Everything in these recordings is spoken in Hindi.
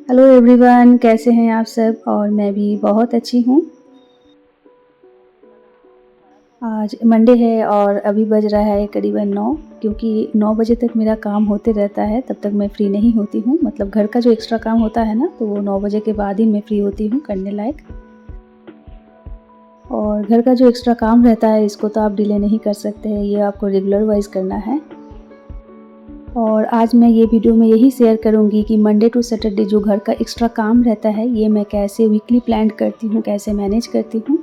हेलो एवरीवन, कैसे हैं आप सब। और मैं भी बहुत अच्छी हूँ। आज मंडे है और अभी बज रहा है करीबन 9, क्योंकि 9 बजे तक मेरा काम होते रहता है। तब तक मैं फ़्री नहीं होती हूँ। मतलब घर का जो एक्स्ट्रा काम होता है ना, तो वो 9 बजे के बाद ही मैं फ़्री होती हूँ करने लायक। और घर का जो एक्स्ट्रा काम रहता है, इसको तो आप डिले नहीं कर सकते हैं, ये आपको रेगुलर वाइज़ करना है। और आज मैं ये वीडियो में यही शेयर करूँगी कि मंडे टू सैटरडे जो घर का एक्स्ट्रा काम रहता है, ये मैं कैसे वीकली प्लान करती हूँ, कैसे मैनेज करती हूँ।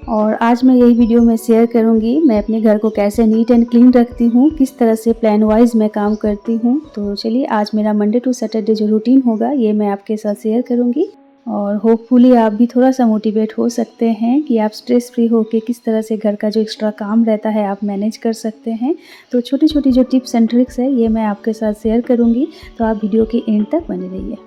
और आज मैं यही वीडियो में शेयर करूँगी मैं अपने घर को कैसे नीट एंड क्लीन रखती हूँ, किस तरह से प्लान वाइज़ मैं काम करती हूँ। तो चलिए, आज मेरा मंडे टू सैटरडे जो रूटीन होगा, ये मैं आपके साथ शेयर करूँगी। और होपफुली आप भी थोड़ा-सा मोटिवेट हो सकते हैं कि आप स्ट्रेस फ्री होके किस तरह से घर का जो एक्स्ट्रा काम रहता है, आप मैनेज कर सकते हैं। तो छोटी-छोटी जो टिप्स एंड ट्रिक्स है, ये मैं आपके साथ शेयर करूँगी, तो आप वीडियो के एंड तक बने रहिए।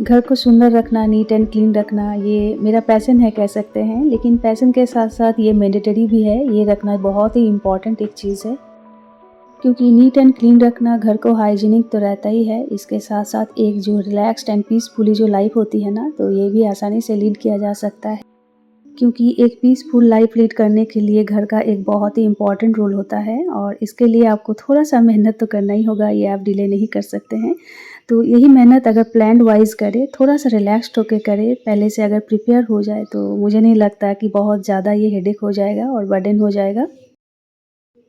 घर को सुंदर रखना, नीट एंड क्लीन रखना, ये मेरा पैशन है कह सकते हैं। लेकिन पैशन के साथ-साथ ये मैंडेटरी भी है, ये रखना बहुत ही इम्पोर्टेंट एक चीज़ है। क्योंकि नीट एंड क्लीन रखना घर को हाइजीनिक तो रहता ही है, इसके साथ-साथ एक जो रिलैक्स्ड एंड पीसफुली जो लाइफ़ होती है ना, तो ये भी आसानी से लीड किया जा सकता है। क्योंकि एक पीसफुल लाइफ़ लीड करने के लिए घर का एक बहुत ही इम्पोर्टेंट रोल होता है, और इसके लिए आपको थोड़ा-सा मेहनत तो करना ही होगा, ये आप डिले नहीं कर सकते हैं। तो यही मेहनत अगर प्लान्ड वाइज़ करें, थोड़ा-सा रिलैक्स्ड होके करें, पहले से अगर प्रिपेयर हो जाए, तो मुझे नहीं लगता कि बहुत ज़्यादा ये हेडेक हो जाएगा और बर्डन हो जाएगा।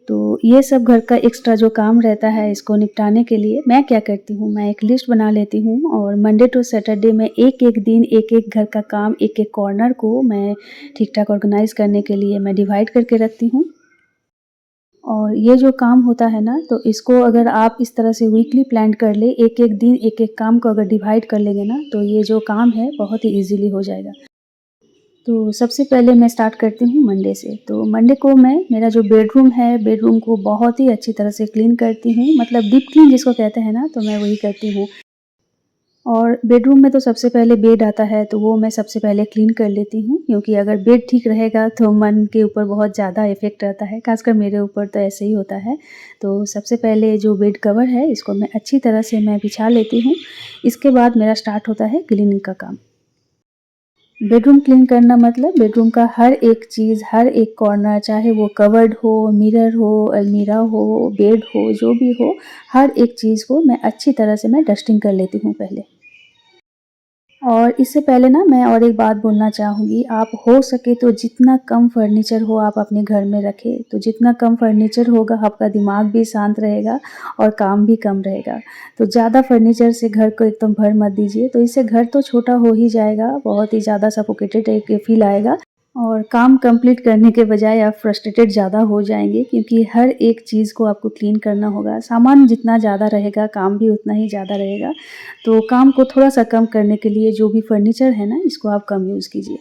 तो ये सब घर का एक्स्ट्रा जो काम रहता है, इसको निपटाने के लिए मैं क्या करती हूँ, मैं एक लिस्ट बना लेती हूँ और मंडे टू सैटरडे में एक-एक दिन, एक-एक घर का काम, एक-एक कॉर्नर को मैं ठीक-ठाक ऑर्गेनाइज़ करने के लिए मैं डिवाइड करके रखती हूँ। और ये जो काम होता है ना, तो इसको अगर आप इस तरह से वीकली प्लान कर लें, एक-एक दिन, एक-एक काम को अगर डिवाइड कर लेंगे ना, तो ये जो काम है बहुत ही ईज़िली हो जाएगा। तो सबसे पहले मैं स्टार्ट करती हूँ मंडे से। तो मंडे को मैं मेरा जो बेडरूम है, बेडरूम को बहुत ही अच्छी तरह से क्लीन करती हूँ। मतलब डीप क्लीन जिसको कहते हैं ना, तो मैं वही करती हूँ। और बेडरूम में तो सबसे पहले बेड आता है, तो वो मैं सबसे पहले क्लीन कर लेती हूँ, क्योंकि अगर बेड ठीक रहेगा तो मन के ऊपर बहुत ज़्यादा इफ़ेक्ट रहता है, ख़ासकर मेरे ऊपर तो ऐसे ही होता है। तो सबसे पहले जो बेड कवर है, इसको मैं अच्छी तरह से मैं बिछा लेती हूँ। इसके बाद मेरा स्टार्ट होता है क्लीनिंग का काम। बेडरूम क्लीन करना मतलब बेडरूम का हर एक चीज़, हर एक कॉर्नर, चाहे वो कबर्ड हो, मिरर हो, अलमीरा हो, बेड हो, जो भी हो, हर एक चीज़ को मैं अच्छी तरह से मैं डस्टिंग कर लेती हूँ पहले। और इससे पहले ना मैं और एक बात बोलना चाहूँगी, आप हो सके तो जितना कम फर्नीचर हो आप अपने घर में रखें। तो जितना कम फर्नीचर होगा, आपका दिमाग भी शांत रहेगा और काम भी कम रहेगा। तो ज़्यादा फर्नीचर से घर को एकदम भर मत दीजिए, तो इससे घर तो छोटा हो ही जाएगा, बहुत ही ज़्यादा सफोकेटेड एक फ़ील आएगा। और काम कंप्लीट करने के बजाय आप फ्रस्ट्रेटेड ज़्यादा हो जाएँगे, क्योंकि हर एक चीज़ को आपको क्लीन करना होगा। सामान जितना ज़्यादा रहेगा, काम भी उतना ही ज़्यादा रहेगा। तो काम को थोड़ा-सा कम करने के लिए जो भी फर्नीचर है ना, इसको आप कम यूज़ कीजिए।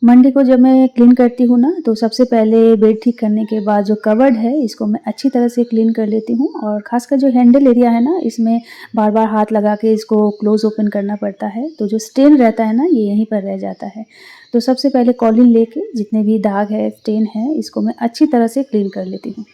मंडे को जब मैं क्लीन करती हूँ ना, तो सबसे पहले बेड ठीक करने के बाद जो कबर्ड है, इसको मैं अच्छी तरह से क्लीन कर लेती हूँ। और ख़ासकर जो हैंडल एरिया है ना, इसमें बार-बार हाथ लगा के इसको क्लोज़ ओपन करना पड़ता है, तो जो स्टेन रहता है ना, ये यहीं पर रह जाता है। तो सबसे पहले कॉलिन लेके जितने भी दाग है, स्टेन है, इसको मैं अच्छी तरह से क्लीन कर लेती हूँ।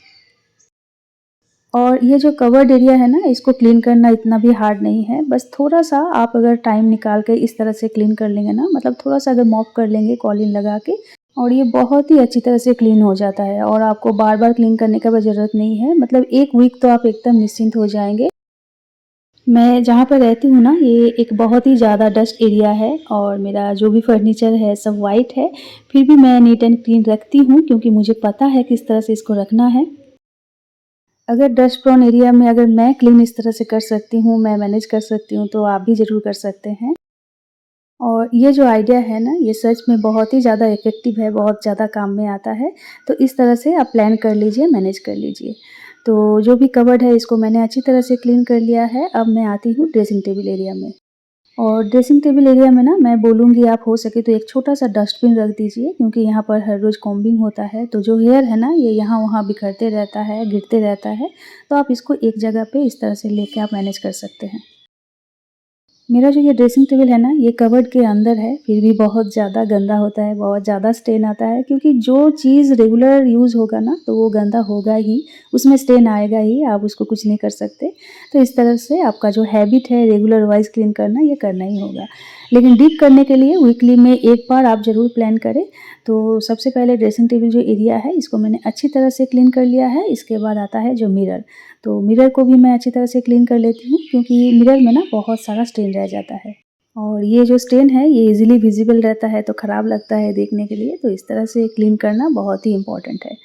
और ये जो कवर्ड एरिया है ना, इसको क्लीन करना इतना भी हार्ड नहीं है। बस थोड़ा-सा आप अगर टाइम निकाल के इस तरह से क्लीन कर लेंगे ना, मतलब थोड़ा-सा अगर मॉप कर लेंगे कॉलिन लगा के, और ये बहुत ही अच्छी तरह से क्लीन हो जाता है और आपको बार-बार क्लीन करने का भी ज़रूरत नहीं है। मतलब 1 वीक तो आप एकदम निश्चिंत हो जाएँगे। मैं जहाँ पर रहती हूँ ना, ये एक बहुत ही ज़्यादा डस्ट एरिया है और मेरा जो भी फर्नीचर है सब व्हाइट है। फिर भी मैं नीट एंड क्लीन रखती हूँ, क्योंकि मुझे पता है किस तरह से इसको रखना है। अगर डस्ट प्रोन एरिया में अगर मैं क्लीन इस तरह से कर सकती हूँ, मैं मैनेज कर सकती हूँ, तो आप भी ज़रूर कर सकते हैं। और ये जो आइडिया है ना, ये सच में बहुत ही ज़्यादा इफ़ेक्टिव है, बहुत ज़्यादा काम में आता है। तो इस तरह से आप प्लान कर लीजिए, मैनेज कर लीजिए। तो जो भी कबर्ड है, इसको मैंने अच्छी तरह से क्लीन कर लिया है। अब मैं आती हूँ ड्रेसिंग टेबल एरिया में। और ड्रेसिंग टेबल एरिया में ना, मैं बोलूँगी आप हो सके तो एक छोटा-सा डस्टबिन रख दीजिए, क्योंकि यहाँ पर हर रोज़ कॉम्बिंग होता है, तो जो हेयर है ना, ये यहाँ-वहाँ बिखरते रहता है, गिरते रहता है। तो आप इसको एक जगह पे इस तरह से लेके आप मैनेज कर सकते हैं। मेरा जो ये ड्रेसिंग टेबल है ना, ये कबर्ड के अंदर है, फिर भी बहुत ज़्यादा गंदा होता है, बहुत ज़्यादा स्टेन आता है क्योंकि जो चीज़ रेगुलर यूज़ होगा ना, तो वो गंदा होगा ही, उसमें स्टेन आएगा ही, आप उसको कुछ नहीं कर सकते। तो इस तरह से आपका जो हैबिट है रेगुलर वाइज़ क्लीन करना, ये करना ही होगा। लेकिन डीप करने के लिए वीकली में 1 बार आप ज़रूर प्लान करें। तो सबसे पहले ड्रेसिंग टेबल जो एरिया है, इसको मैंने अच्छी तरह से क्लीन कर लिया है। इसके बाद आता है जो मिरर, तो मिरर को भी मैं अच्छी तरह से क्लीन कर लेती हूँ क्योंकि मिरर में ना बहुत सारा स्टेन रह जाता है और ये जो स्टेन है ये इजीली विजिबल रहता है तो ख़राब लगता है देखने के लिए, तो इस तरह से क्लीन करना बहुत ही इम्पोर्टेंट है।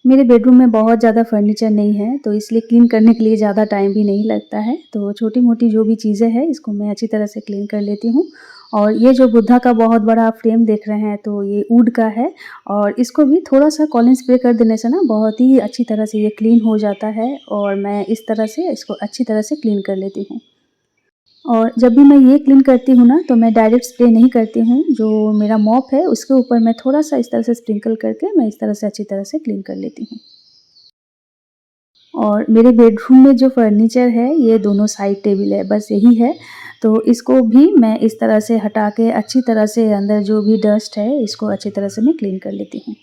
मेरे बेडरूम में बहुत ज़्यादा फर्नीचर नहीं है, तो इसलिए क्लीन करने के लिए ज़्यादा टाइम भी नहीं लगता है। तो छोटी-मोटी जो भी चीज़ें हैं, इसको मैं अच्छी तरह से क्लीन कर लेती हूँ। और ये जो बुद्धा का बहुत बड़ा फ्रेम देख रहे हैं, तो ये वुड का है और इसको भी थोड़ा-सा कॉलिन स्प्रे कर देने से ना बहुत ही अच्छी तरह से ये क्लीन हो जाता है और मैं इस तरह से इसको अच्छी तरह से क्लीन कर लेती हूँ। और जब भी मैं ये क्लीन करती हूँ ना, तो मैं डायरेक्ट स्प्रे नहीं करती हूँ। जो मेरा मॉप है, उसके ऊपर मैं थोड़ा-सा इस तरह से स्प्रिंकल करके मैं इस तरह से अच्छी तरह से क्लीन कर लेती हूँ। और मेरे बेडरूम में जो फर्नीचर है, ये दोनों साइड टेबल है, बस यही है। तो इसको भी मैं इस तरह से हटा के अच्छी तरह से अंदर जो भी डस्ट है, इसको अच्छी तरह से मैं क्लीन कर लेती हूँ।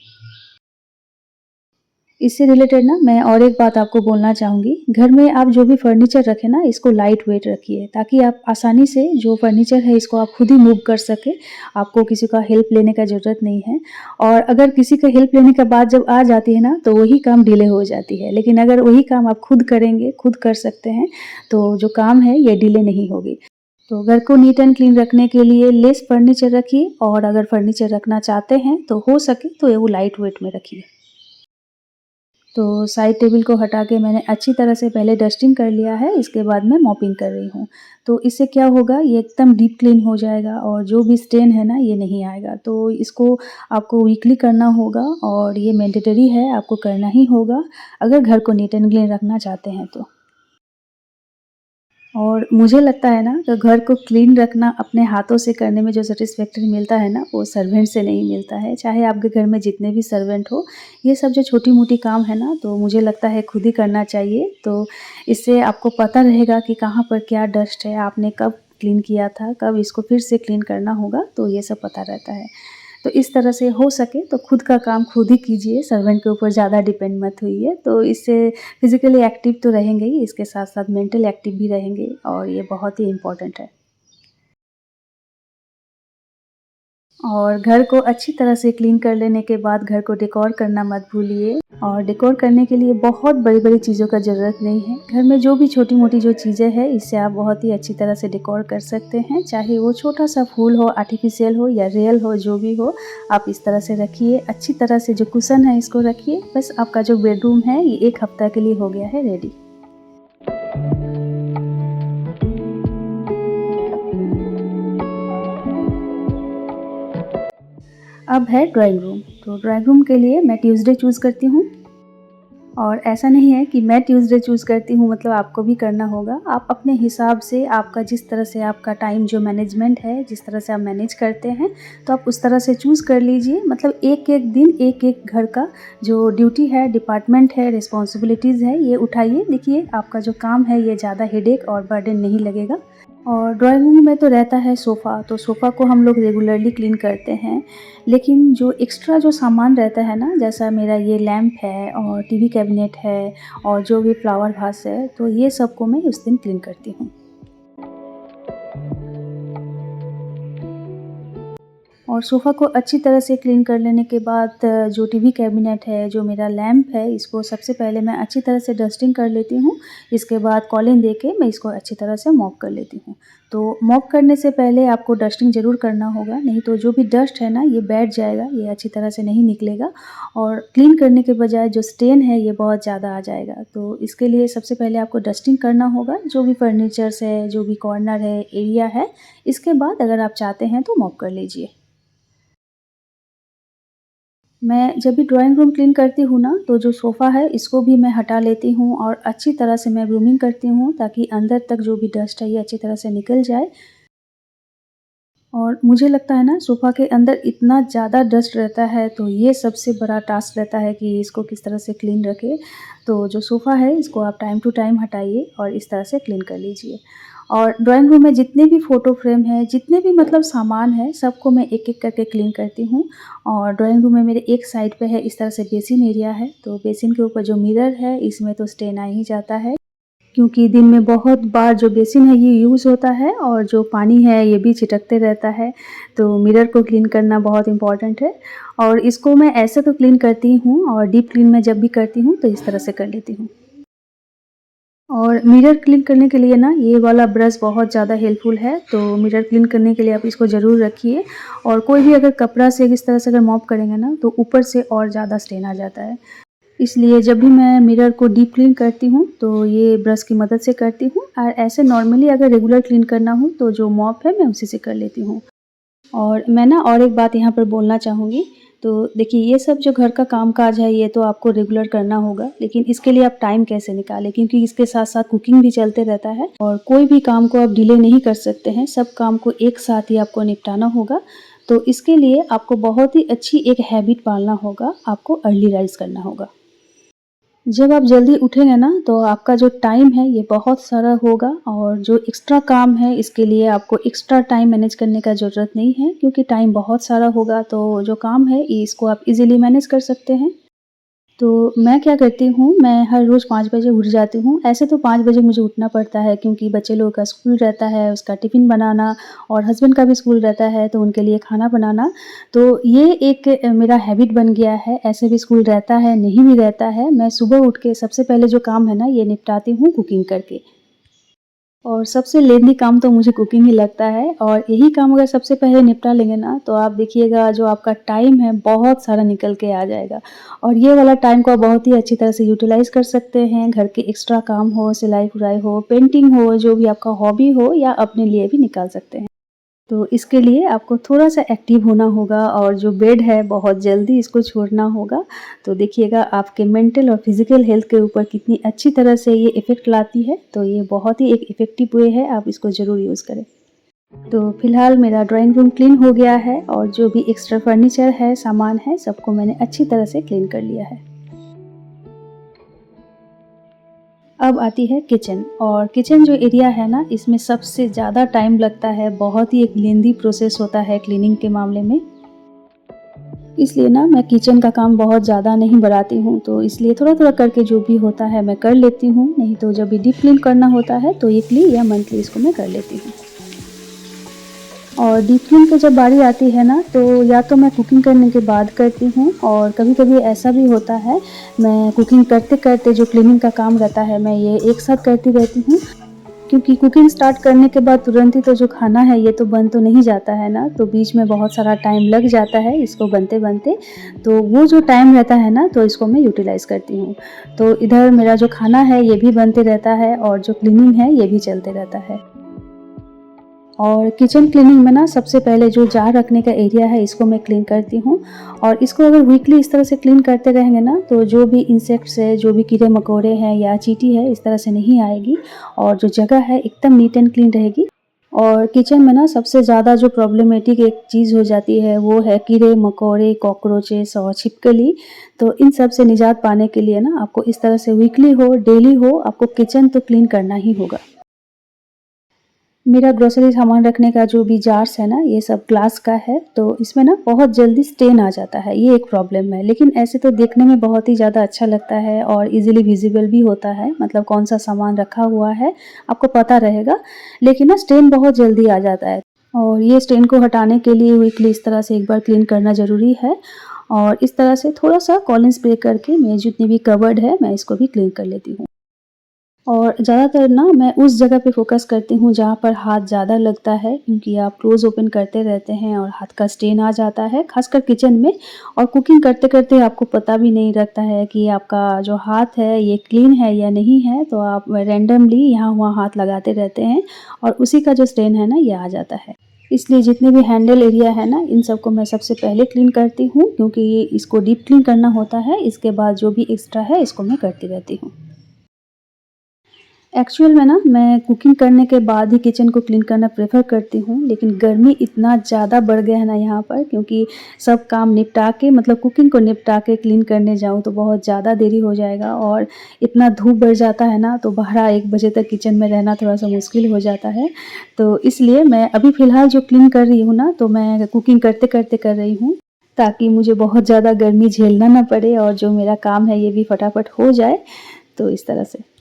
इससे रिलेटेड ना मैं और एक बात आपको बोलना चाहूँगी। घर में आप जो भी फर्नीचर रखें ना, इसको लाइट वेट रखिए ताकि आप आसानी से जो फर्नीचर है इसको आप खुद ही मूव कर सकें। आपको किसी का हेल्प लेने का ज़रूरत नहीं है और अगर किसी का हेल्प लेने के बाद जब आ जाती है ना, तो वही काम डिले हो जाती है। लेकिन अगर वही काम आप खुद करेंगे, खुद कर सकते हैं, तो जो काम है ये डिले नहीं होगी। तो घर को नीट एंड क्लीन रखने के लिए लेस फर्नीचर रखिए और अगर फर्नीचर रखना चाहते हैं, तो हो सके तो वो लाइट वेट में रखिए। तो साइड टेबल को हटा के मैंने अच्छी तरह से पहले डस्टिंग कर लिया है, इसके बाद मैं मॉपिंग कर रही हूँ। तो इससे क्या होगा, ये एकदम डीप क्लीन हो जाएगा और जो भी स्टेन है ना, ये नहीं आएगा। तो इसको आपको वीकली करना होगा और ये मैंडेटरी है, आपको करना ही होगा, अगर घर को नीट एंड क्लीन रखना चाहते हैं तो। और मुझे लगता है ना कि घर को क्लीन रखना अपने हाथों से करने में जो सैटिस्फैक्टरी मिलता है ना, वो सर्वेंट से नहीं मिलता है। चाहे आपके घर में जितने भी सर्वेंट हो, ये सब जो छोटी-मोटी काम है ना, तो मुझे लगता है खुद ही करना चाहिए। तो इससे आपको पता रहेगा कि कहाँ पर क्या डस्ट है, आपने कब क्लीन किया था, कब इसको फिर से क्लीन करना होगा, तो ये सब पता रहता है। तो इस तरह से हो सके तो खुद का काम खुद ही कीजिए, सर्वेंट के ऊपर ज़्यादा डिपेंड मत होइए। तो इससे फिज़िकली एक्टिव तो रहेंगे ही, इसके साथ-साथ मेंटल एक्टिव भी रहेंगे और ये बहुत ही इम्पोर्टेंट है। और घर को अच्छी तरह से क्लीन कर लेने के बाद घर को डेकोर करना मत भूलिए और डेकोर करने के लिए बहुत बड़ी-बड़ी चीज़ों का ज़रूरत नहीं है। घर में जो भी छोटी-मोटी जो चीज़ें हैं, इससे आप बहुत ही अच्छी तरह से डेकोर कर सकते हैं। चाहे वो छोटा-सा फूल हो, आर्टिफ़िशियल हो या रियल हो, जो भी हो, आप इस तरह से रखिए। अच्छी तरह से जो कुशन है, इसको रखिए। बस आपका जो बेडरूम है, ये 1 हफ़्ता के लिए हो गया है रेडी। अब है ड्राइंग रूम। तो ड्राइंग रूम के लिए मैं ट्यूसडे चूज़ करती हूँ और ऐसा नहीं है कि मैं ट्यूसडे चूज़ करती हूँ मतलब आपको भी करना होगा। आप अपने हिसाब से आपका जिस तरह से आपका टाइम जो मैनेजमेंट है, जिस तरह से आप मैनेज करते हैं, तो आप उस तरह से चूज़ कर लीजिए। मतलब एक-एक दिन एक-एक घर का जो ड्यूटी है, डिपार्टमेंट है, रिस्पॉन्सिबिलिटीज़ है, ये उठाइए। देखिए आपका जो काम है ये ज़्यादा हेडेक और बर्डन नहीं लगेगा। और ड्राइंग रूम में तो रहता है सोफ़ा, तो सोफ़ा को हम लोग रेगुलरली क्लीन करते हैं। लेकिन जो एक्स्ट्रा जो सामान रहता है ना, जैसा मेरा ये लैंप है और टीवी कैबिनेट है और जो भी फ्लावर वास है, तो ये सबको मैं उस दिन क्लीन करती हूँ। और सोफ़ा को अच्छी तरह से क्लीन कर लेने के बाद जो टीवी कैबिनेट है, जो मेरा लैंप है, इसको सबसे पहले मैं अच्छी तरह से डस्टिंग कर लेती हूँ। इसके बाद कॉलिन दे के मैं इसको अच्छी तरह से मॉप कर लेती हूँ। तो मॉप करने से पहले आपको डस्टिंग ज़रूर करना होगा, नहीं तो जो भी डस्ट है ना, ये बैठ जाएगा, ये अच्छी तरह से नहीं निकलेगा और क्लीन करने के बजाय जो स्टेन है, ये बहुत ज़्यादा आ जाएगा। तो इसके लिए सबसे पहले आपको डस्टिंग करना होगा, जो भी फर्नीचर्स है, जो भी कॉर्नर है, एरिया है। इसके बाद अगर आप चाहते हैं तो मॉप कर लीजिए। मैं जब भी ड्राइंग रूम क्लीन करती हूँ ना, तो जो सोफ़ा है इसको भी मैं हटा लेती हूँ और अच्छी तरह से मैं ग्रूमिंग करती हूँ ताकि अंदर तक जो भी डस्ट है ये अच्छी तरह से निकल जाए। और मुझे लगता है ना सोफ़ा के अंदर इतना ज़्यादा डस्ट रहता है तो ये सबसे बड़ा टास्क रहता है कि इसको किस तरह से क्लीन रखें। तो जो सोफ़ा है इसको आप टाइम टू टाइम हटाइए और इस तरह से क्लीन कर लीजिए। और ड्राइंग रूम में जितने भी फ़ोटो फ्रेम हैं, जितने भी मतलब सामान है, सबको मैं एक-एक करके क्लीन करती हूँ। और ड्राइंग रूम में मेरे एक साइड पे है इस तरह से बेसिन एरिया है, तो बेसिन के ऊपर जो मिरर है इसमें तो स्टेन आ ही जाता है। क्योंकि दिन में बहुत बार जो बेसिन है ये यूज़ होता है और जो पानी है ये भी छिटकते रहता है, तो मिरर को क्लीन करना बहुत इम्पॉर्टेंट है। और इसको मैं ऐसे तो क्लीन करती हूँ और डीप क्लीन मैं जब भी करती हूँ तो इस तरह से कर लेती हूँ। और मिरर क्लीन करने के लिए ना ये वाला ब्रश बहुत ज़्यादा हेल्पफुल है, तो मिरर क्लीन करने के लिए आप इसको ज़रूर रखिए। और कोई भी अगर कपड़ा से इस तरह से अगर मॉप करेंगे ना तो ऊपर से और ज़्यादा स्टेन आ जाता है। इसलिए जब भी मैं मिरर को डीप क्लीन करती हूँ तो ये ब्रश की मदद से करती हूँ, और ऐसे नॉर्मली अगर रेगुलर क्लीन करना हो तो जो मॉप है मैं उसी से कर लेती हूँ। और मैं ना और एक बात यहाँ पर बोलना चाहूँगी, तो देखिए ये सब जो घर का काम-काज है ये तो आपको रेगुलर करना होगा, लेकिन इसके लिए आप टाइम कैसे निकालें, क्योंकि इसके साथ-साथ कुकिंग भी चलते रहता है और कोई भी काम को आप डिले नहीं कर सकते हैं, सब काम को एक साथ ही आपको निपटाना होगा। तो इसके लिए आपको बहुत ही अच्छी एक हैबिट पालना होगा, आपको अर्ली राइज़ करना होगा। जब आप जल्दी उठेंगे ना तो आपका जो टाइम है ये बहुत सारा होगा, और जो एक्स्ट्रा काम है इसके लिए आपको एक्स्ट्रा टाइम मैनेज करने का ज़रूरत नहीं है, क्योंकि टाइम बहुत सारा होगा तो जो काम है इसको आप इजीली मैनेज कर सकते हैं। तो मैं क्या करती हूँ, मैं हर रोज़ 5 बजे उठ जाती हूँ। ऐसे तो 5 बजे मुझे उठना पड़ता है क्योंकि बच्चे लोगों का स्कूल रहता है, उसका टिफ़िन बनाना, और हस्बैंड का भी स्कूल रहता है तो उनके लिए खाना बनाना। तो ये एक मेरा हैबिट बन गया है, ऐसे भी स्कूल रहता है, नहीं भी रहता है, मैं सुबह उठ के सबसे पहले जो काम है ना ये निपटाती हूँ कुकिंग करके। और सबसे लेज़ी काम तो मुझे कुकिंग ही लगता है, और यही काम अगर सबसे पहले निपटा लेंगे ना तो आप देखिएगा जो आपका टाइम है बहुत सारा निकल के आ जाएगा। और ये वाला टाइम को आप बहुत ही अच्छी तरह से यूटिलाइज़ कर सकते हैं, घर के एक्स्ट्रा काम हो, सिलाई-कढ़ाई हो, पेंटिंग हो, जो भी आपका हॉबी हो, या अपने लिए भी निकाल सकते हैं। तो इसके लिए आपको थोड़ा-सा एक्टिव होना होगा, और जो बेड है बहुत जल्दी इसको छोड़ना होगा। तो देखिएगा आपके मेंटल और फिज़िकल हेल्थ के ऊपर कितनी अच्छी तरह से ये इफ़ेक्ट लाती है, तो ये बहुत ही एक इफ़ेक्टिव वे है, आप इसको ज़रूर यूज़ करें। तो फिलहाल मेरा ड्राइंग रूम क्लीन हो गया है, और जो भी एक्स्ट्रा फर्नीचर है, सामान है, सबको मैंने अच्छी तरह से क्लीन कर लिया है। अब आती है किचन, और किचन जो एरिया है ना इसमें सबसे ज़्यादा टाइम लगता है, बहुत ही एक लेंदी प्रोसेस होता है क्लीनिंग के मामले में। इसलिए ना मैं किचन का काम बहुत ज़्यादा नहीं बढ़ाती हूँ, तो इसलिए थोड़ा-थोड़ा करके जो भी होता है मैं कर लेती हूँ, नहीं तो जब भी डीप क्लीन करना होता है तो वीकली या मंथली इसको मैं कर लेती हूँ। और डीप क्लीन की जब बारी आती है ना तो या तो मैं कुकिंग करने के बाद करती हूँ, और कभी-कभी ऐसा भी होता है मैं कुकिंग करते-करते जो क्लीनिंग का काम रहता है मैं ये एक साथ करती रहती हूँ। क्योंकि कुकिंग स्टार्ट करने के बाद तुरंत ही तो जो खाना है ये तो बन तो नहीं जाता है ना, तो बीच में बहुत सारा टाइम लग जाता है इसको बनते-बनते। तो वो जो टाइम रहता है ना तो इसको मैं यूटिलाइज़ करती हूँ। तो इधर मेरा जो खाना है ये भी बनते रहता है, और जो क्लीनिंग है ये भी चलते रहता है। और किचन क्लीनिंग में ना सबसे पहले जो जार रखने का एरिया है इसको मैं क्लीन करती हूँ, और इसको अगर वीकली इस तरह से क्लीन करते रहेंगे ना तो जो भी इंसेक्ट्स है, जो भी कीड़े मकोड़े हैं या चींटी है इस तरह से नहीं आएगी, और जो जगह है एकदम नीट एंड क्लीन रहेगी। और किचन में ना सबसे ज़्यादा जो प्रॉब्लमेटिक एक चीज़ हो जाती है वो है कीड़े मकोड़े, कॉकरोचेस और छिपकली। तो इन सब से निजात पाने के लिए ना आपको इस तरह से वीकली हो, डेली हो, आपको किचन तो क्लीन करना ही होगा। मेरा ग्रोसरी सामान रखने का जो भी जार्स है ना ये सब ग्लास का है, तो इसमें ना बहुत जल्दी स्टेन आ जाता है, ये एक प्रॉब्लम है। लेकिन ऐसे तो देखने में बहुत ही ज़्यादा अच्छा लगता है और इजीली विजिबल भी होता है, मतलब कौन सा सामान रखा हुआ है आपको पता रहेगा। लेकिन ना स्टेन बहुत जल्दी आ जाता है, और ये स्टेन को हटाने के लिए वीकली इस तरह से एक बार क्लीन करना ज़रूरी है। और इस तरह से थोड़ा सा कॉलिन स्प्रे करके मैं जितनी भी कवर्ड है मैं इसको भी क्लीन कर लेती हूँ। और ज़्यादातर ना मैं उस जगह पे फ़ोकस करती हूँ जहाँ पर हाथ ज़्यादा लगता है, क्योंकि आप क्लोज़ ओपन करते रहते हैं और हाथ का स्टेन आ जाता है, ख़ासकर किचन में। और कुकिंग करते-करते आपको पता भी नहीं लगता है कि आपका जो हाथ है ये क्लीन है या नहीं है, तो आप रैंडमली यहाँ-वहाँ हाथ लगाते रहते हैं और उसी का जो स्टेन है ना ये आ जाता है। इसलिए जितने भी हैंडल एरिया है ना इन सबको मैं सबसे पहले क्लीन करती हूँ, क्योंकि इसको डीप क्लीन करना होता है, इसके बाद जो भी एक्स्ट्रा है इसको मैं करती रहती हूँ। एक्चुअल में ना मैं कुकिंग करने के बाद ही किचन को क्लीन करना प्रेफ़र करती हूँ, लेकिन गर्मी इतना ज़्यादा बढ़ गया है ना यहाँ पर, क्योंकि सब काम निपटा के मतलब कुकिंग को निपटा के क्लीन करने जाऊँ तो बहुत ज़्यादा देरी हो जाएगा और इतना धूप बढ़ जाता है ना, तो 12-1 बजे तक किचन में रहना थोड़ा-सा मुश्किल हो जाता है। तो इसलिए मैं अभी फ़िलहाल जो क्लीन कर रही हूँ ना, तो मैं कुकिंग करते-करते कर रही हूँ, ताकि मुझे बहुत ज़्यादा गर्मी झेलना ना पड़े और जो मेरा काम है ये भी फटाफट हो जाए, तो इस तरह से।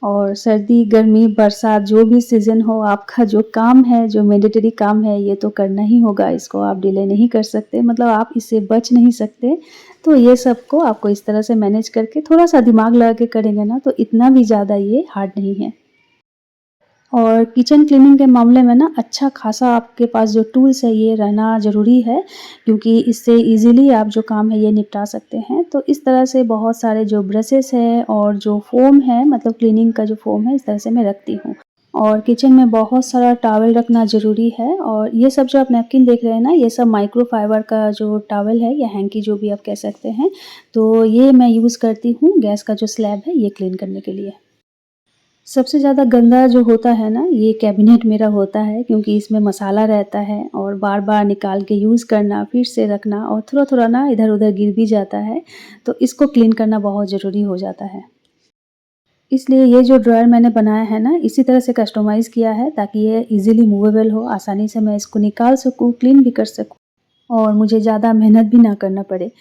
और सर्दी, गर्मी, बरसात जो भी सीज़न हो, आपका जो काम है, जो मैंडेटरी काम है, ये तो करना ही होगा, इसको आप डिले नहीं कर सकते, मतलब आप इससे बच नहीं सकते। तो ये सब को आपको इस तरह से मैनेज करके थोड़ा-सा दिमाग लगा के करेंगे ना, तो इतना भी ज़्यादा ये हार्ड नहीं है। और किचन क्लीनिंग के मामले में ना अच्छा खासा आपके पास जो टूल्स है ये रहना ज़रूरी है, क्योंकि इससे ईज़िली आप जो काम है ये निपटा सकते हैं। तो इस तरह से बहुत सारे जो ब्रशेज़ हैं और जो फ़ोम है, मतलब क्लीनिंग का जो फ़ोम है, इस तरह से मैं रखती हूँ। और किचन में बहुत सारा टॉवल रखना ज़रूरी है, और ये सब जो आप नैपकिन देख रहे हैं ना, ये सब माइक्रोफ़ाइबर का जो टॉवल है या हैंकी जो भी आप कह सकते हैं, तो ये मैं यूज़ करती हूँ गैस का जो स्लैब है ये क्लीन करने के लिए। सबसे ज़्यादा गंदा जो होता है ना, ये कैबिनेट मेरा होता है, क्योंकि इसमें मसाला रहता है और बार-बार निकाल के यूज़ करना, फिर से रखना और थोड़ा-थोड़ा ना इधर-उधर गिर भी जाता है, तो इसको क्लीन करना बहुत ज़रूरी हो जाता है। इसलिए ये जो ड्रॉयर मैंने बनाया है ना, इसी तरह से कस्टमाइज़ किया है ताकि ये ईज़िली मूवेबल हो, आसानी से मैं इसको निकाल सकूँ, क्लीन भी कर सकूँ और मुझे ज़्यादा मेहनत भी ना करना पड़े।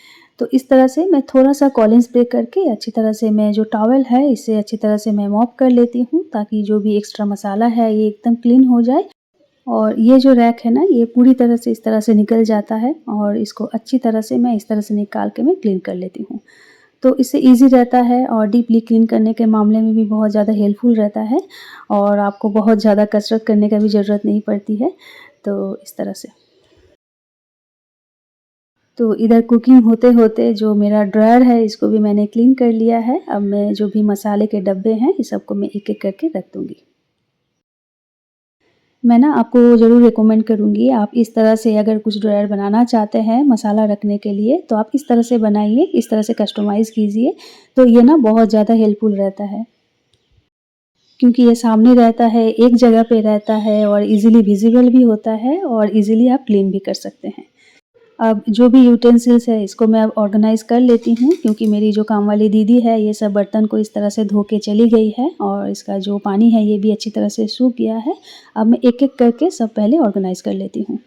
तो इस तरह से मैं थोड़ा-सा कॉलिन स्प्रे करके अच्छी तरह से मैं जो टॉवल है इसे अच्छी तरह से मैं मॉप कर लेती हूँ, ताकि जो भी एक्स्ट्रा मसाला है ये एकदम क्लीन हो जाए। और ये जो रैक है ना, ये पूरी तरह से इस तरह से निकल जाता है और इसको अच्छी तरह से मैं इस तरह से निकाल के मैं क्लीन कर लेती हूँ। तो इससे ईज़ी रहता है और डीपली क्लीन करने के मामले में भी बहुत ज़्यादा हेल्पफुल रहता है और आपको बहुत ज़्यादा कसरत करने का भी ज़रूरत नहीं पड़ती है। तो इस तरह से। तो इधर कुकिंग होते-होते जो मेरा ड्रॉयर है इसको भी मैंने क्लीन कर लिया है। अब मैं जो भी मसाले के डब्बे हैं, इस सबको मैं एक-एक करके रख दूँगी। मैं ना आपको ज़रूर रिकमेंड करूँगी, आप इस तरह से अगर कुछ ड्रॉयर बनाना चाहते हैं मसाला रखने के लिए, तो आप इस तरह से बनाइए, इस तरह से कस्टमाइज़ कीजिए, तो ये ना बहुत ज़्यादा हेल्पफुल रहता है। क्योंकि ये सामने रहता है, एक जगह पे रहता है और ईज़िली विज़िबल भी होता है और ईज़िली आप क्लीन भी कर सकते हैं। अब जो भी यूटेंसिल्स है इसको मैं अब ऑर्गेनाइज़ कर लेती हूँ, क्योंकि मेरी जो काम वाली दीदी है ये सब बर्तन को इस तरह से धो के चली गई है और इसका जो पानी है ये भी अच्छी तरह से सूख गया है। अब मैं एक-एक करके सब पहले ऑर्गेनाइज़ कर लेती हूँ।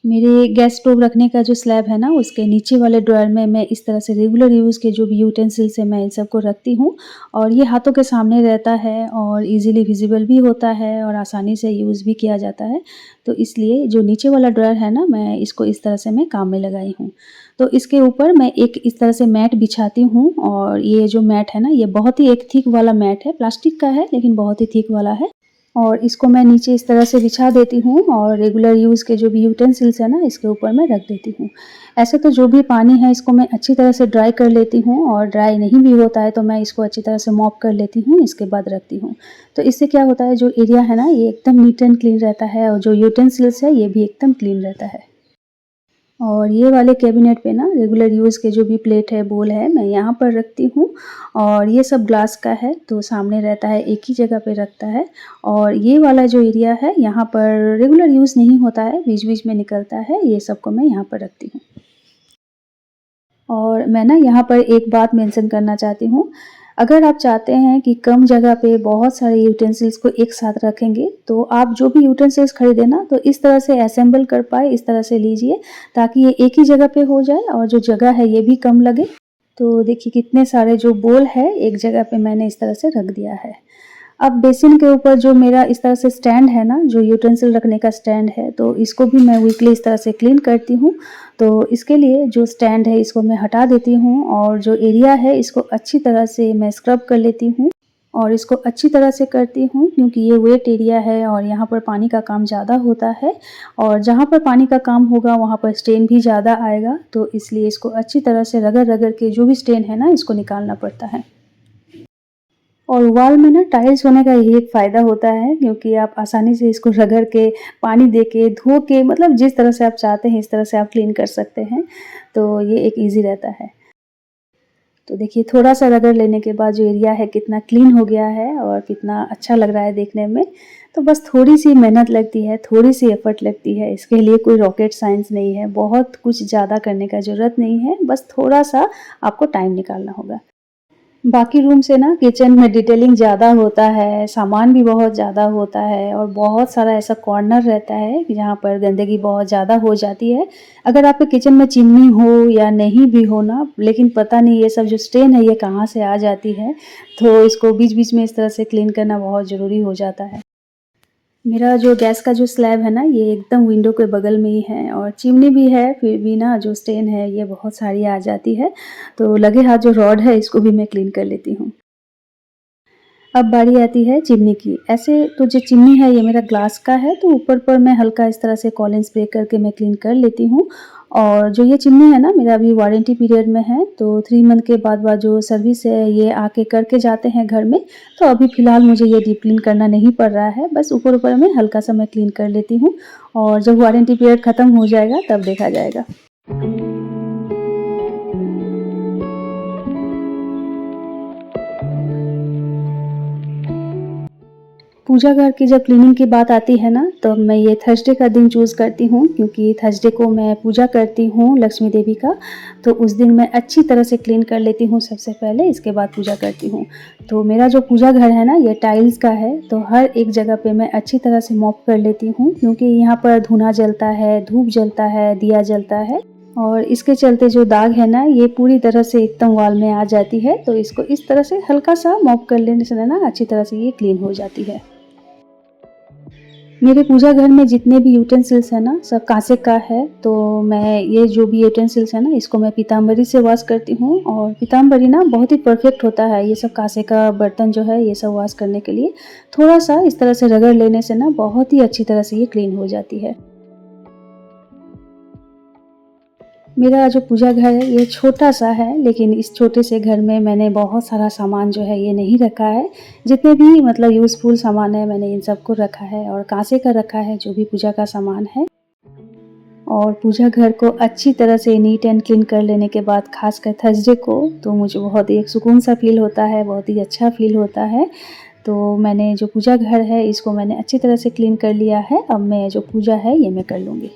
मेरे गैस स्टोव रखने का जो स्लैब है ना, उसके नीचे वाले ड्रॉयर में मैं इस तरह से रेगुलर यूज़ के जो भी यूटेंसिल्स हैं मैं इन सबको रखती हूँ और ये हाथों के सामने रहता है और ईज़िली विज़िबल भी होता है और आसानी से यूज़ भी किया जाता है। तो इसलिए जो नीचे वाला ड्रॉयर है ना, मैं इसको इस तरह से मैं काम में लगाई हूँ। तो इसके ऊपर मैं एक इस तरह से मैट बिछाती हूँ और ये जो मैट है ना, ये बहुत ही एक थिक वाला मैट है, प्लास्टिक का है लेकिन बहुत ही थिक वाला है। और इसको मैं नीचे इस तरह से बिछा देती हूँ और रेगुलर यूज़ के जो भी यूटेंसिल्स हैं ना, इसके ऊपर मैं रख देती हूँ। ऐसे तो जो भी पानी है इसको मैं अच्छी तरह से ड्राई कर लेती हूँ और ड्राई नहीं भी होता है तो मैं इसको अच्छी तरह से मॉप कर लेती हूँ, इसके बाद रखती हूँ। तो इससे क्या होता है, जो एरिया है ना ये एकदम नीट एंड क्लीन रहता है और जो यूटेंसिल्स है ये भी एकदम क्लीन रहता है। और ये वाले कैबिनेट पे ना रेगुलर यूज़ के जो भी प्लेट है, बोल है, मैं यहाँ पर रखती हूँ और ये सब ग्लास का है तो सामने रहता है, एक ही जगह पे रखता है। और ये वाला जो एरिया है यहाँ पर रेगुलर यूज़ नहीं होता है, बीच-बीच में निकलता है, ये सबको मैं यहाँ पर रखती हूँ। और मैं ना यहाँ पर एक बात मेंशन करना चाहती हूँ, अगर आप चाहते हैं कि कम जगह पे बहुत सारे यूटेंसिल्स को एक साथ रखेंगे, तो आप जो भी यूटेंसिल्स खरीदें ना, तो इस तरह से असेंबल कर पाएँ, इस तरह से लीजिए, ताकि ये एक ही जगह पे हो जाए और जो जगह है ये भी कम लगे। तो देखिए कितने सारे जो बोल है, एक जगह पे मैंने इस तरह से रख दिया है। अब बेसिन के ऊपर जो मेरा इस तरह से स्टैंड है ना, जो यूटेंसिल रखने का स्टैंड है, तो इसको भी मैं वीकली इस तरह से क्लीन करती हूँ। तो इसके लिए जो स्टैंड है इसको मैं हटा देती हूँ और जो एरिया है इसको अच्छी तरह से मैं स्क्रब कर लेती हूँ और इसको अच्छी तरह से करती हूँ, क्योंकि ये वेट एरिया है और यहाँ पर पानी का काम ज़्यादा होता है और जहाँ पर पानी का काम होगा वहाँ पर स्टेन भी ज़्यादा आएगा, तो इसलिए इसको अच्छी तरह से रगड़-रगड़ के जो भी स्टेन है ना, इसको निकालना पड़ता है। और वॉल में ना टाइल्स होने का यही एक फ़ायदा होता है, क्योंकि आप आसानी से इसको रगड़ के, पानी दे के, धो के, मतलब जिस तरह से आप चाहते हैं इस तरह से आप क्लीन कर सकते हैं। तो ये एक ईज़ी रहता है। तो देखिए थोड़ा-सा रगड़ लेने के बाद जो एरिया है कितना क्लीन हो गया है और कितना अच्छा लग रहा है देखने में। तो बस थोड़ी-सी मेहनत लगती है, थोड़ी-सी एफ़र्ट लगती है, इसके लिए कोई रॉकेट साइंस नहीं है, बहुत कुछ ज़्यादा करने का ज़रूरत नहीं है, बस थोड़ा-सा आपको टाइम निकालना होगा। बाकी रूम से ना किचन में डिटेलिंग ज़्यादा होता है, सामान भी बहुत ज़्यादा होता है और बहुत सारा ऐसा कॉर्नर रहता है कि जहाँ पर गंदगी बहुत ज़्यादा हो जाती है। अगर आपके किचन में चिमनी हो या नहीं भी हो ना, लेकिन पता नहीं ये सब जो स्टेन है ये कहाँ से आ जाती है, तो इसको बीच-बीच में इस तरह से क्लीन करना बहुत ज़रूरी हो जाता है। मेरा जो गैस का जो स्लैब है ना, ये एकदम विंडो के बगल में ही है और चिमनी भी है, फिर भी ना जो स्टेन है ये बहुत सारी आ जाती है। तो लगे हाथ जो रॉड है इसको भी मैं क्लीन कर लेती हूँ। अब बारी आती है चिमनी की। ऐसे तो जो चिमनी है ये मेरा ग्लास का है, तो ऊपर पर मैं हल्का इस तरह से कॉलिन स्प्रे करके मैं क्लीन कर लेती हूँ। और जो ये चिमनी है ना, मेरा अभी वारंटी पीरियड में है, तो 3 मंथ के बाद जो सर्विस है ये आके करके जाते हैं घर में। तो अभी फ़िलहाल मुझे ये डीप क्लीन करना नहीं पड़ रहा है, बस ऊपर-ऊपर में हल्का-सा मैं क्लीन कर लेती हूँ और जब वारंटी पीरियड ख़त्म हो जाएगा तब देखा जाएगा। पूजा घर की जब क्लीनिंग की बात आती है ना, तो मैं ये थर्सडे का दिन चूज़ करती हूँ क्योंकि थर्सडे को मैं पूजा करती हूँ लक्ष्मी देवी का, तो उस दिन मैं अच्छी तरह से क्लीन कर लेती हूँ सबसे पहले, इसके बाद पूजा करती हूँ। तो मेरा जो पूजा घर है ना, ये टाइल्स का है, तो हर एक जगह पे मैं अच्छी तरह से मॉप कर लेती हूँ क्योंकि यहाँ पर धूना जलता है, धूप जलता है, दिया जलता है और इसके चलते जो दाग है ना, ये पूरी तरह से एकदम वॉल में आ जाती है, तो इसको इस तरह से हल्का-सा मॉप कर लेने से ना अच्छी तरह से ये क्लीन हो जाती है। मेरे पूजा घर में जितने भी यूटेंसिल्स हैं ना, सब काँसे का है, तो मैं ये जो भी यूटेंसिल्स हैं ना, इसको मैं पीतांबरी से वॉश करती हूँ और पीतांबरी ना बहुत ही परफेक्ट होता है, ये सब काँसे का बर्तन जो है, ये सब वॉश करने के लिए। थोड़ा-सा इस तरह से रगड़ लेने से ना बहुत ही अच्छी तरह से ये क्लीन हो जाती है। मेरा जो पूजा घर है ये छोटा-सा है, लेकिन इस छोटे से घर में मैंने बहुत सारा सामान जो है ये नहीं रखा है। जितने भी मतलब यूज़फुल सामान है मैंने इन सबको रखा है और काँसे का रखा है जो भी पूजा का सामान है। और पूजा घर को अच्छी तरह से नीट एंड क्लीन कर लेने के बाद ख़ासकर थर्सडे को तो मुझे बहुत ही एक सुकून सा फ़ील होता है, बहुत ही अच्छा फ़ील होता है। तो मैंने जो पूजा घर है इसको मैंने अच्छी तरह से क्लीन कर लिया है, अब मैं जो पूजा है ये मैं कर लूँगी।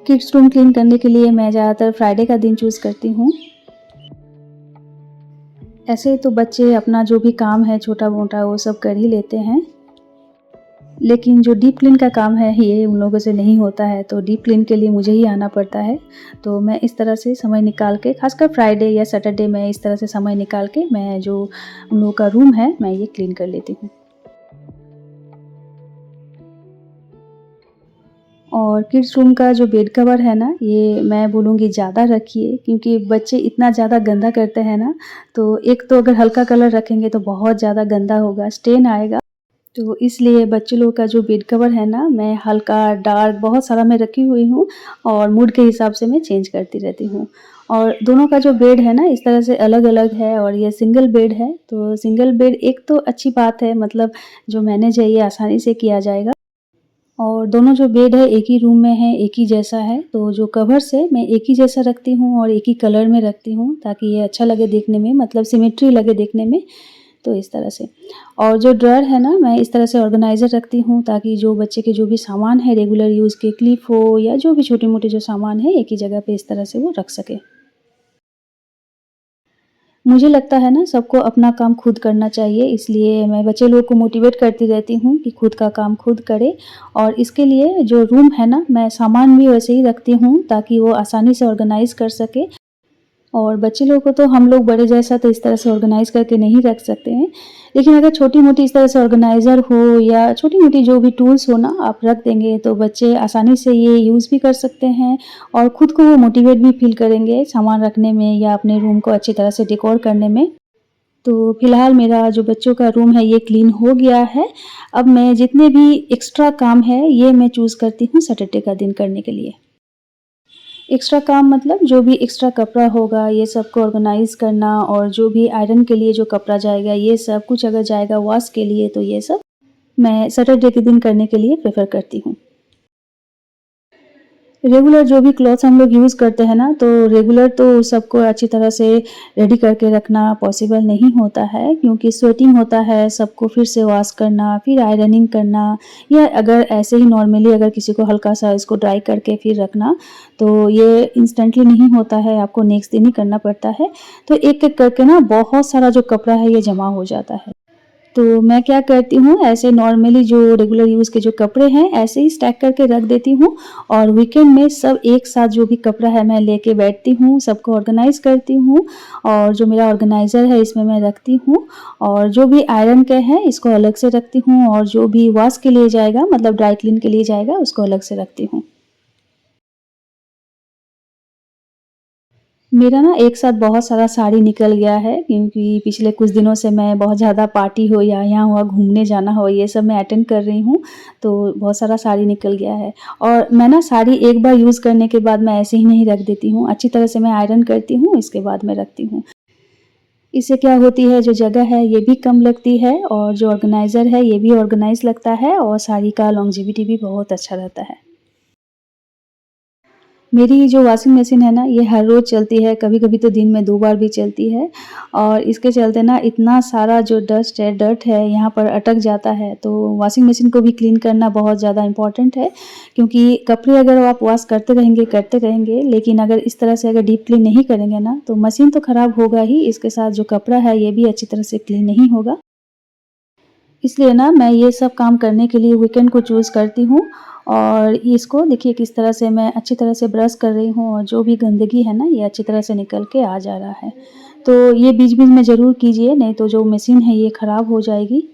किड्स रूम क्लीन करने के लिए मैं ज़्यादातर फ्राइडे का दिन चूज़ करती हूँ। ऐसे तो बच्चे अपना जो भी काम है छोटा-मोटा वो सब कर ही लेते हैं। लेकिन जो डीप क्लीन का काम है ये उन लोगों से नहीं होता है, तो डीप क्लीन के लिए मुझे ही आना पड़ता है। तो मैं इस तरह से समय निकाल के ख़ासकर फ्राइडे या सैटरडे में इस तरह से समय निकाल के मैं जो उन लोगों का रूम है मैं ये क्लीन कर लेती हूँ। और किड्स रूम का जो बेड कवर है ना, ये मैं बोलूँगी ज़्यादा रखिए क्योंकि बच्चे इतना ज़्यादा गंदा करते हैं ना, तो एक तो अगर हल्का कलर रखेंगे तो बहुत ज़्यादा गंदा होगा, स्टेन आएगा। तो इसलिए बच्चे लोग का जो बेड कवर है ना, मैं हल्का, डार्क बहुत सारा मैं रखी हुई हूँ और मूड के हिसाब से मैं चेंज करती रहती हूँ। और दोनों का जो बेड है ना, इस तरह से अलग-अलग है और ये सिंगल बेड है, तो सिंगल बेड एक तो अच्छी बात है मतलब जो मैनेज है ये आसानी से किया जाएगा। और दोनों जो बेड है एक ही रूम में है, एक ही जैसा है, तो जो कवर्स है मैं एक ही जैसा रखती हूँ और एक ही कलर में रखती हूँ ताकि ये अच्छा लगे देखने में मतलब सिमेट्री लगे देखने में, तो इस तरह से। और जो ड्रॉअर है ना मैं इस तरह से ऑर्गेनाइज़र रखती हूँ ताकि जो बच्चे के जो भी सामान है रेगुलर यूज़ के क्लिप हो या जो भी छोटे-मोटे जो सामान है एक ही जगह पे इस तरह से वो रख सके। मुझे लगता है ना सबको अपना काम खुद करना चाहिए इसलिए मैं बच्चे लोग को मोटिवेट करती रहती हूँ कि खुद का काम खुद करें और इसके लिए जो रूम है ना मैं सामान भी वैसे ही रखती हूँ ताकि वो आसानी से ऑर्गेनाइज़ कर सके और बच्चे लोगों को तो हम लोग बड़े जैसा तो इस तरह से ऑर्गेनाइज़ करके नहीं रख सकते हैं। लेकिन अगर छोटी-मोटी इस तरह से ऑर्गेनाइज़र हो या छोटी-मोटी जो भी टूल्स हो ना आप रख देंगे तो बच्चे आसानी से ये यूज़ भी कर सकते हैं और खुद को वो मोटिवेट भी फ़ील करेंगे सामान रखने में या अपने रूम को अच्छी तरह से डेकोर करने में। तो फ़िलहाल मेरा जो बच्चों का रूम है ये क्लीन हो गया है। अब मैं जितने भी एक्स्ट्रा काम है ये मैं चूज़ करती हूँ सैटरडे का दिन करने के लिए। एक्स्ट्रा काम मतलब जो भी एक्स्ट्रा कपड़ा होगा ये सब को ऑर्गेनाइज़ करना, और जो भी आयरन के लिए जो कपड़ा जाएगा ये सब कुछ अगर जाएगा वॉश के लिए तो ये सब मैं सैटरडे के दिन करने के लिए प्रेफ़र करती हूँ। रेगुलर जो भी क्लॉथ्स हम लोग यूज़ करते हैं ना, तो रेगुलर तो सबको अच्छी तरह से रेडी करके रखना पॉसिबल नहीं होता है, क्योंकि स्वेटिंग होता है, सबको फिर से वॉश करना, फिर आयरनिंग करना, या अगर ऐसे ही नॉर्मली अगर किसी को हल्का-सा इसको ड्राई करके फिर रखना, तो ये इंस्टेंटली नहीं होता है, आपको नेक्स्ट दिन ही करना पड़ता है। तो एक-एक करके ना बहुत सारा जो कपड़ा है ये जमा हो जाता है। तो मैं क्या करती हूँ, ऐसे नॉर्मली जो रेगुलर यूज़ के जो कपड़े हैं ऐसे ही स्टैक करके रख देती हूँ, और वीकेंड में सब एक साथ जो भी कपड़ा है मैं लेके बैठती हूँ, सबको ऑर्गेनाइज़ करती हूँ, और जो मेरा ऑर्गेनाइज़र है इसमें मैं रखती हूँ, और जो भी आयरन के हैं इसको अलग से रखती हूँ, और जो भी वॉश के लिए जाएगा मतलब ड्राई क्लीन के लिए जाएगा उसको अलग से रखती हूँ। मेरा ना एक साथ बहुत सारा साड़ी निकल गया है, क्योंकि पिछले कुछ दिनों से मैं बहुत ज़्यादा पार्टी हो या यहाँ हुआ घूमने जाना हो ये सब मैं अटेंड कर रही हूँ, तो बहुत सारा साड़ी निकल गया है। और मैं ना साड़ी एक बार यूज़ करने के बाद मैं ऐसे ही नहीं रख देती हूँ, अच्छी तरह से मैं आयरन करती हूँ, इसके बाद मैं रखती हूँ। इससे क्या होती है, जो जगह है ये भी कम लगती है, और जो ऑर्गेनाइज़र है ये भी ऑर्गेनाइज़ लगता है, और साड़ी का लॉन्जेविटी भी बहुत अच्छा रहता है। मेरी जो वॉशिंग मशीन है ना, ये हर रोज़ चलती है, कभी-कभी तो दिन में 2 बार भी चलती है, और इसके चलते ना इतना सारा जो डर्ट है यहाँ पर अटक जाता है, तो वॉशिंग मशीन को भी क्लीन करना बहुत ज़्यादा इम्पोर्टेंट है, क्योंकि कपड़े अगर आप वॉश करते रहेंगे, लेकिन अगर इस तरह से अगर डीप क्लीन नहीं करेंगे ना, तो मशीन तो ख़राब होगा ही, इसके साथ जो कपड़ा है ये भी अच्छी तरह से क्लीन नहीं होगा। इसलिए ना मैं ये सब काम करने के लिए वीकेंड को चूज़ करती हूँ, और इसको देखिए किस तरह से मैं अच्छी तरह से ब्रश कर रही हूँ, और जो भी गंदगी है ना ये अच्छी तरह से निकल के आ जा रहा है। तो ये बीच-बीच में ज़रूर कीजिए, नहीं तो जो मशीन है ये ख़राब हो जाएगी।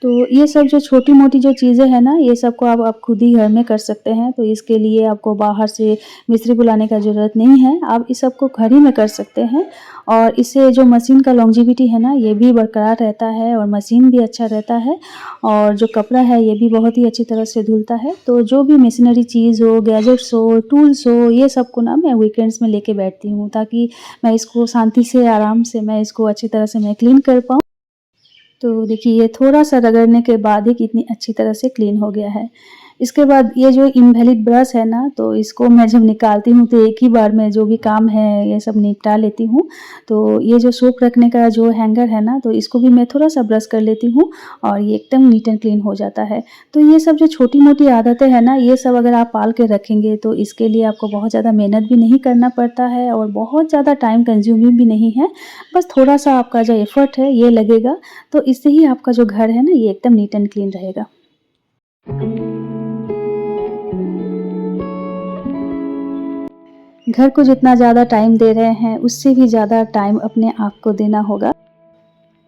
तो ये सब जो छोटी-मोटी जो चीज़ें हैं ना, ये सब को आप खुद ही घर में कर सकते हैं, तो इसके लिए आपको बाहर से मिस्त्री बुलाने का ज़रूरत नहीं है, आप इस सब को घर ही में कर सकते हैं, और इससे जो मशीन का लॉन्जेविटी है ना, ये भी बरकरार रहता है, और मशीन भी अच्छा रहता है, और जो कपड़ा है ये भी बहुत ही अच्छी तरह से धुलता है। तो जो भी मशीनरी चीज़ हो, गैजेट्स हो, टूल्स हो, ये सब को ना मैं वीकेंड्स में लेके बैठती हूँ, ताकि मैं इसको शांति से, आराम से मैं इसको अच्छी तरह से मैं क्लीन कर पाऊँ। तो देखिए ये थोड़ा-सा रगड़ने के बाद ही कितनी अच्छी तरह से क्लीन हो गया है। इसके बाद ये जो इनवैलिड ब्रश है ना, तो इसको मैं जब निकालती हूँ तो एक ही बार में जो भी काम है ये सब निपटा लेती हूँ। तो ये जो सोप रखने का जो हैंगर है ना, तो इसको भी मैं थोड़ा-सा ब्रश कर लेती हूँ, और ये एकदम नीट एंड क्लीन हो जाता है। तो ये सब जो छोटी-मोटी आदतें हैं ना, ये सब अगर आप पाल के रखेंगे तो इसके लिए आपको बहुत ज़्यादा मेहनत भी नहीं करना पड़ता है, और बहुत ज़्यादा टाइम कंज्यूमिंग भी नहीं है। बस थोड़ा-सा आपका जो एफर्ट है ये लगेगा, तो इससे ही आपका जो घर है ना ये एकदम नीट एंड क्लीन रहेगा। घर को जितना ज़्यादा टाइम दे रहे हैं, उससे भी ज़्यादा टाइम अपने आप को देना होगा।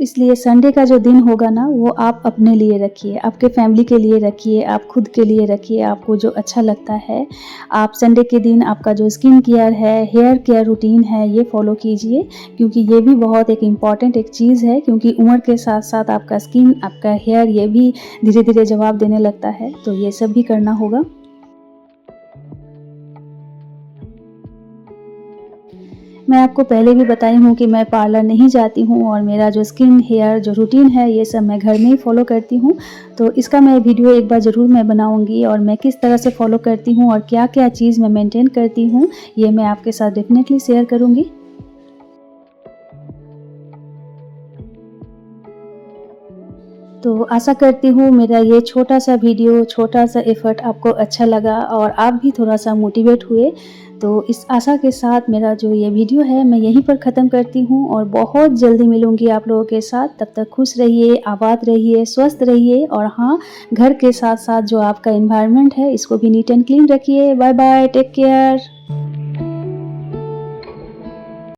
इसलिए संडे का जो दिन होगा ना, वो आप अपने लिए रखिए, आपके फैमिली के लिए रखिए, आप खुद के लिए रखिए, आपको जो अच्छा लगता है। आप संडे के दिन आपका जो स्किन केयर है, हेयर केयर रूटीन है, ये फ़ॉलो कीजिए, क्योंकि ये भी बहुत एक इम्पॉर्टेंट एक चीज़ है, क्योंकि उम्र के साथ-साथ आपका स्किन, आपका हेयर ये भी धीरे-धीरे जवाब देने लगता है, तो ये सब भी करना होगा। मैं आपको पहले भी बताई हूँ कि मैं पार्लर नहीं जाती हूँ, और मेरा जो स्किन, हेयर जो रूटीन है ये सब मैं घर में ही फ़ॉलो करती हूँ। तो इसका मैं वीडियो एक बार ज़रूर मैं बनाऊँगी, और मैं किस तरह से फ़ॉलो करती हूँ और क्या-क्या चीज़ मैं मेंटेन करती हूँ, ये मैं आपके साथ डेफ़िनेटली शेयर करूँगी। तो आशा करती हूँ मेरा ये छोटा-सा वीडियो, छोटा-सा एफ़र्ट आपको अच्छा लगा, और आप भी थोड़ा-सा मोटिवेट हुए। तो इस आशा के साथ मेरा जो ये वीडियो है मैं यहीं पर ख़त्म करती हूँ, और बहुत जल्दी मिलूँगी आप लोगों के साथ। तब तक खुश रहिए, आबाद रहिए, स्वस्थ रहिए, और हाँ, घर के साथ-साथ जो आपका एनवायरनमेंट है इसको भी नीट एंड क्लीन रखिए। Bye bye, take care.